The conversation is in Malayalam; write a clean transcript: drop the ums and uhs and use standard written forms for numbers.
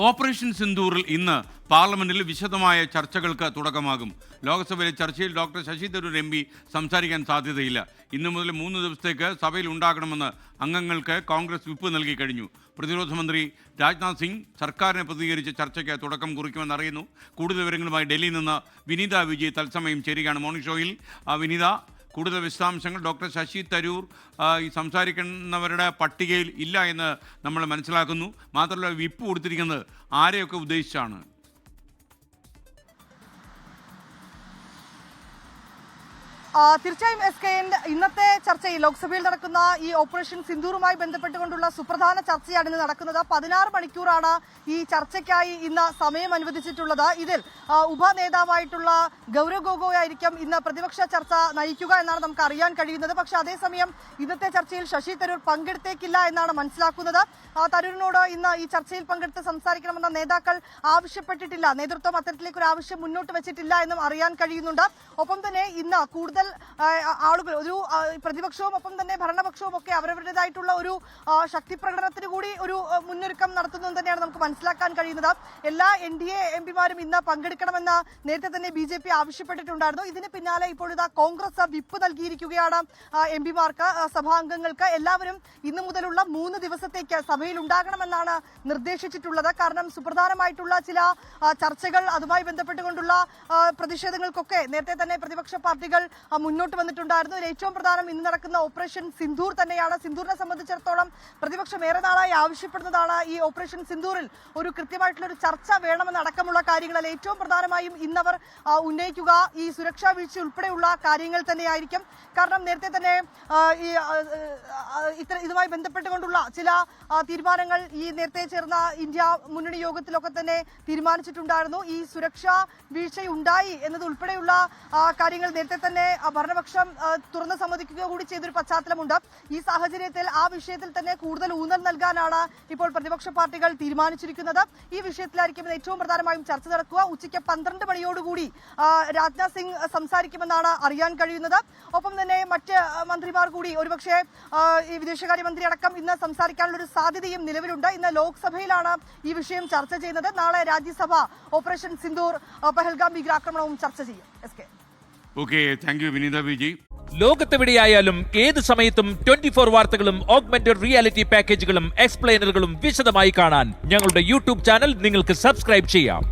ഓപ്പറേഷൻ സിന്ദൂറിൽ ഇന്ന് പാർലമെന്റിൽ വിശദമായ ചർച്ചകൾക്ക് തുടക്കമാകും. ലോക്സഭയിലെ ചർച്ചയിൽ ഡോക്ടർ ശശി തരൂർ MP സംസാരിക്കാൻ സാധ്യതയില്ല. ഇന്നു മുതൽ 3 ദിവസത്തേക്ക് സഭയിൽ ഉണ്ടാകണമെന്ന് അംഗങ്ങൾക്ക് കോൺഗ്രസ് വിപ്പ് നൽകി കഴിഞ്ഞു. പ്രതിരോധ മന്ത്രി രാജ്നാഥ് സിംഗ് സർക്കാരിനെ പ്രതികരിച്ച് ചർച്ചയ്ക്ക് തുടക്കം കുറിക്കുമെന്ന് അറിയുന്നു. കൂടുതൽ വിവരങ്ങളുമായി ഡൽഹിയിൽ നിന്ന് വിനീത വിജയ് തത്സമയം ചേരുകയാണ് മോർണിംഗ് ഷോയിൽ. വിനീത, കൂടുതൽ വിശദാംശങ്ങൾ. ഡോക്ടർ ശശി തരൂർ ഈ സംസാരിക്കുന്നവരുടെ പട്ടികയിൽ ഇല്ല എന്ന് നമ്മൾ മനസ്സിലാക്കുന്നു. മാത്രമല്ല, വിപ്പ് കൊടുത്തിരിക്കുന്നത് ആരെയൊക്കെ ഉദ്ദേശിച്ചാണ്? തീർച്ചയായും SKN ഇന്നത്തെ ചർച്ചയിൽ ലോക്സഭയിൽ നടക്കുന്ന ഈ ഓപ്പറേഷൻ സിന്ദൂറുമായി ബന്ധപ്പെട്ടുകൊണ്ടുള്ള സുപ്രധാന ചർച്ചയാണ് ഇന്ന് നടക്കുന്നത്. 16 മണിക്കൂറാണ് ഈ ചർച്ചയ്ക്കായി ഇന്ന് സമയം അനുവദിച്ചിട്ടുള്ളത്. ഇതിൽ ഉപനേതാവായിട്ടുള്ള ഗൗരവ് ഗൊഗോയ് ആയിരിക്കും ഇന്ന് പ്രതിപക്ഷ ചർച്ച നയിക്കുക എന്നാണ് നമുക്ക് അറിയാൻ കഴിയുന്നത്. പക്ഷേ അതേസമയം ഇന്നത്തെ ചർച്ചയിൽ ശശി തരൂർ പങ്കെടുത്തേക്കില്ല എന്നാണ് മനസ്സിലാക്കുന്നത്. തരൂരിനോട് ഇന്ന് ഈ ചർച്ചയിൽ പങ്കെടുത്ത് സംസാരിക്കണമെന്ന നേതാക്കൾ ആവശ്യപ്പെട്ടിട്ടില്ല. നേതൃത്വം അത്തരത്തിലേക്ക് ഒരു ആവശ്യം മുന്നോട്ട് വെച്ചിട്ടില്ല എന്നും അറിയാൻ കഴിയുന്നുണ്ട്. ഒപ്പം തന്നെ ഇന്ന് കൂടുതൽ ആളുകൾ, ഒരു പ്രതിപക്ഷവും ഒപ്പം തന്നെ ഭരണപക്ഷവും ഒക്കെ അവരവരുടേതായിട്ടുള്ള ഒരു ശക്തി പ്രകടനത്തിന് കൂടി ഒരു മുന്നൊരുക്കം നടത്തുന്നു തന്നെയാണ് നമുക്ക് മനസ്സിലാക്കാൻ കഴിയുന്നത്. എല്ലാ NDA MPമാരും ഇന്ന് പങ്കെടുക്കണമെന്ന് നേരത്തെ തന്നെ BJP ആവശ്യപ്പെട്ടിട്ടുണ്ടായിരുന്നു. ഇതിന് പിന്നാലെ ഇപ്പോൾ ഇതാ കോൺഗ്രസ് വിപ്പ് നൽകിയിരിക്കുകയാണ് MPമാർക്ക്, സഭാംഗങ്ങൾക്ക്. എല്ലാവരും ഇന്നു മുതലുള്ള 3 ദിവസത്തേക്ക് സഭയിൽ ഉണ്ടാകണമെന്നാണ് നിർദ്ദേശിച്ചിട്ടുള്ളത്. കാരണം സുപ്രധാനമായിട്ടുള്ള ചില ചർച്ചകൾ, അതുമായി ബന്ധപ്പെട്ടുകൊണ്ടുള്ള പ്രതിഷേധങ്ങൾക്കൊക്കെ നേരത്തെ തന്നെ പ്രതിപക്ഷ പാർട്ടികൾ മുന്നോട്ട് വന്നിട്ടുണ്ടായിരുന്നു. ഇതിൽ ഏറ്റവും പ്രധാനം ഇന്ന് നടക്കുന്ന ഓപ്പറേഷൻ സിന്ദൂർ തന്നെയാണ്. സിന്ദൂറിനെ സംബന്ധിച്ചിടത്തോളം പ്രതിപക്ഷം ഏറെ നാളായി ആവശ്യപ്പെടുന്നതാണ് ഈ ഓപ്പറേഷൻ സിന്ദൂറിൽ ഒരു കൃത്യമായിട്ടുള്ള ഒരു ചർച്ച വേണമെന്ന് അടക്കമുള്ള കാര്യങ്ങളിൽ ഏറ്റവും പ്രധാനമായും ഇന്നവർ ഉന്നയിക്കുക ഈ സുരക്ഷാ വീഴ്ച ഉൾപ്പെടെയുള്ള കാര്യങ്ങൾ തന്നെയായിരിക്കും. കാരണം നേരത്തെ തന്നെ ഇതുമായി ബന്ധപ്പെട്ടുകൊണ്ടുള്ള ചില തീരുമാനങ്ങൾ ഈ നേരത്തെ ചേർന്ന ഇന്ത്യ മുന്നണി യോഗത്തിലൊക്കെ തന്നെ തീരുമാനിച്ചിട്ടുണ്ടായിരുന്നു. ഈ സുരക്ഷാ വീഴ്ചയുണ്ടായി എന്നതുൾപ്പെടെയുള്ള കാര്യങ്ങൾ നേരത്തെ തന്നെ ഭരണപക്ഷം തുറന്നു സമ്മതിക്കുക കൂടി ചെയ്തൊരു പശ്ചാത്തലമുണ്ട്. ഈ സാഹചര്യത്തിൽ ആ വിഷയത്തിൽ തന്നെ കൂടുതൽ ഊന്നൽ നൽകാനാണ് ഇപ്പോൾ പ്രതിപക്ഷ പാർട്ടികൾ തീരുമാനിച്ചിരിക്കുന്നത്. ഈ വിഷയത്തിലായിരിക്കും ഏറ്റവും പ്രധാനമായും ചർച്ച നടക്കുക. ഉച്ചയ്ക്ക് 12 മണിയോടുകൂടി രാജ്നാഥ് സിംഗ് സംസാരിക്കുമെന്നാണ് അറിയാൻ കഴിയുന്നത്. ഒപ്പം തന്നെ മറ്റ് മന്ത്രിമാർ കൂടി ഒരുപക്ഷെ ഈ വിദേശകാര്യമന്ത്രി അടക്കം ഇന്ന് സംസാരിക്കാനുള്ള ഒരു സാധ്യതയും നിലവിലുണ്ട്. ഇന്ന് ലോക്സഭയിലാണ് ഈ വിഷയം ചർച്ച ചെയ്യുന്നത്. നാളെ രാജ്യസഭ ഓപ്പറേഷൻ സിന്ദൂർ, പഹൽഗാം ഭീകരാക്രമണവും ചർച്ച ചെയ്യും. ഓക്കെ, താങ്ക് യു വിനീത വിജയ്. ലോകത്തെവിടെയായാലും ഏത് സമയത്തും 24 വാർത്തകളും ഓഗ്മെന്റഡ് റിയാലിറ്റി പാക്കേജുകളും എക്സ്പ്ലെയിനറുകളും വിശദമായി കാണാൻ ഞങ്ങളുടെ YouTube ചാനൽ നിങ്ങൾക്ക് സബ്സ്ക്രൈബ് ചെയ്യാം.